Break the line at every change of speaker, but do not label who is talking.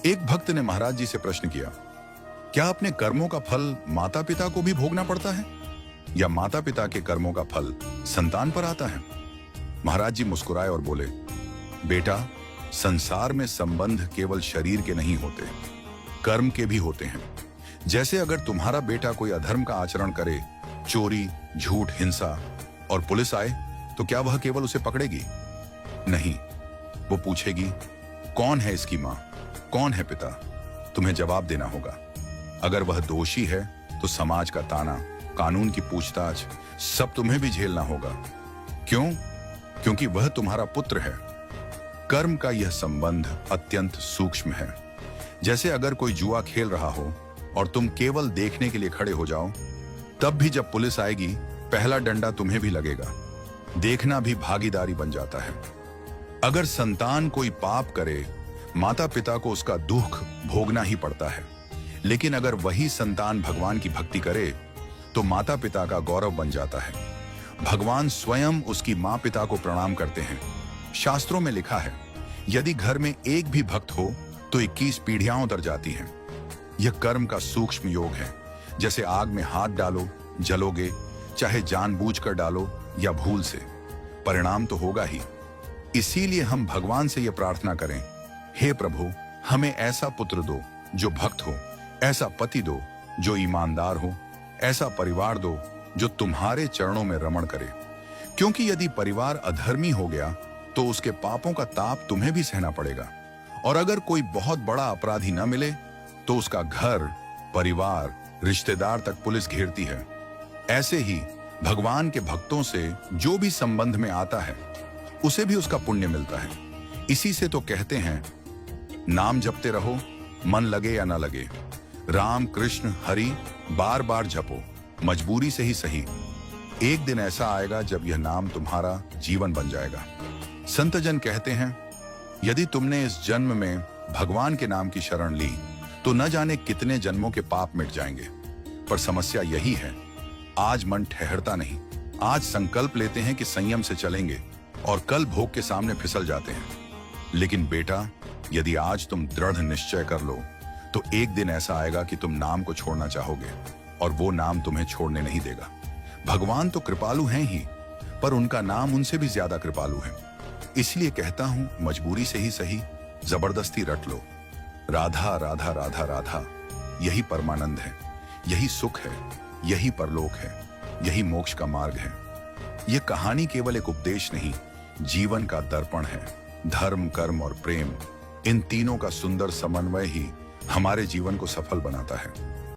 एक भक्त ने महाराज जी से प्रश्न किया, क्या अपने कर्मों का फल माता पिता को भी भोगना पड़ता है या माता पिता के कर्मों का फल संतान पर आता है? महाराज जी मुस्कुराए और बोले, बेटा, संसार में संबंध केवल शरीर के नहीं होते, कर्म के भी होते हैं। जैसे अगर तुम्हारा बेटा कोई अधर्म का आचरण करे, चोरी, झूठ, हिंसा, और पुलिस आए, तो क्या वह केवल उसे पकड़ेगी? नहीं, वो पूछेगी, कौन है इसकी मां, कौन है पिता? तुम्हें जवाब देना होगा। अगर वह दोषी है तो समाज का ताना, कानून की पूछताछ, सब तुम्हें भी झेलना होगा। क्यों? क्योंकि वह तुम्हारा पुत्र है। कर्म का यह संबंध अत्यंत सूक्ष्म है। जैसे अगर कोई जुआ खेल रहा हो और तुम केवल देखने के लिए खड़े हो जाओ, तब भी जब पुलिस आएगी, पहला डंडा तुम्हें भी लगेगा। देखना भी भागीदारी बन जाता है। अगर संतान कोई पाप करे, माता पिता को उसका दुख भोगना ही पड़ता है। लेकिन अगर वही संतान भगवान की भक्ति करे, तो माता पिता का गौरव बन जाता है। भगवान स्वयं उसकी माँ पिता को प्रणाम करते हैं। शास्त्रों में लिखा है, यदि घर में एक भी भक्त हो तो 21 पीढ़ियां उतर जाती हैं। यह कर्म का सूक्ष्म योग है। जैसे आग में हाथ डालो, जलोगे, चाहे जानबूझकर डालो या भूल से, परिणाम तो होगा ही। इसीलिए हम भगवान से यह प्रार्थना करें, हे प्रभु, हमें ऐसा पुत्र दो जो भक्त हो, ऐसा पति दो जो ईमानदार हो, ऐसा परिवार दो जो तुम्हारे चरणों में रमण करे। क्योंकि यदि परिवार अधर्मी हो गया तो उसके पापों का ताप तुम्हें भी सहना पड़ेगा। और अगर कोई बहुत बड़ा अपराधी न मिले तो उसका घर, परिवार, रिश्तेदार तक पुलिस घेरती है। ऐसे ही भगवान के भक्तों से जो भी संबंध में आता है, उसे भी उसका पुण्य मिलता है। इसी से तो कहते हैं, नाम जपते रहो, मन लगे या ना लगे, राम कृष्ण हरि बार बार जपो, मजबूरी से ही सही। एक दिन ऐसा आएगा जब यह नाम तुम्हारा जीवन बन जाएगा। संत जन कहते हैं, यदि तुमने इस जन्म में भगवान के नाम की शरण ली तो न जाने कितने जन्मों के पाप मिट जाएंगे। पर समस्या यही है, आज मन ठहरता नहीं। आज संकल्प लेते हैं कि संयम से चलेंगे और कल भोग के सामने फिसल जाते हैं। लेकिन बेटा, यदि आज तुम दृढ़ निश्चय कर लो तो एक दिन ऐसा आएगा कि तुम नाम को छोड़ना चाहोगे और वो नाम तुम्हें छोड़ने नहीं देगा। भगवान तो कृपालु हैं ही, पर उनका नाम उनसे भी ज्यादा कृपालु है। इसलिए कहता हूं, मजबूरी से ही सही, जबरदस्ती रट लो। राधा राधा राधा राधा, यही परमानंद है, यही सुख है, यही परलोक है, यही मोक्ष का मार्ग है। यह कहानी केवल एक उपदेश नहीं, जीवन का दर्पण है। धर्म, कर्म और प्रेम, इन तीनों का सुंदर समन्वय ही हमारे जीवन को सफल बनाता है।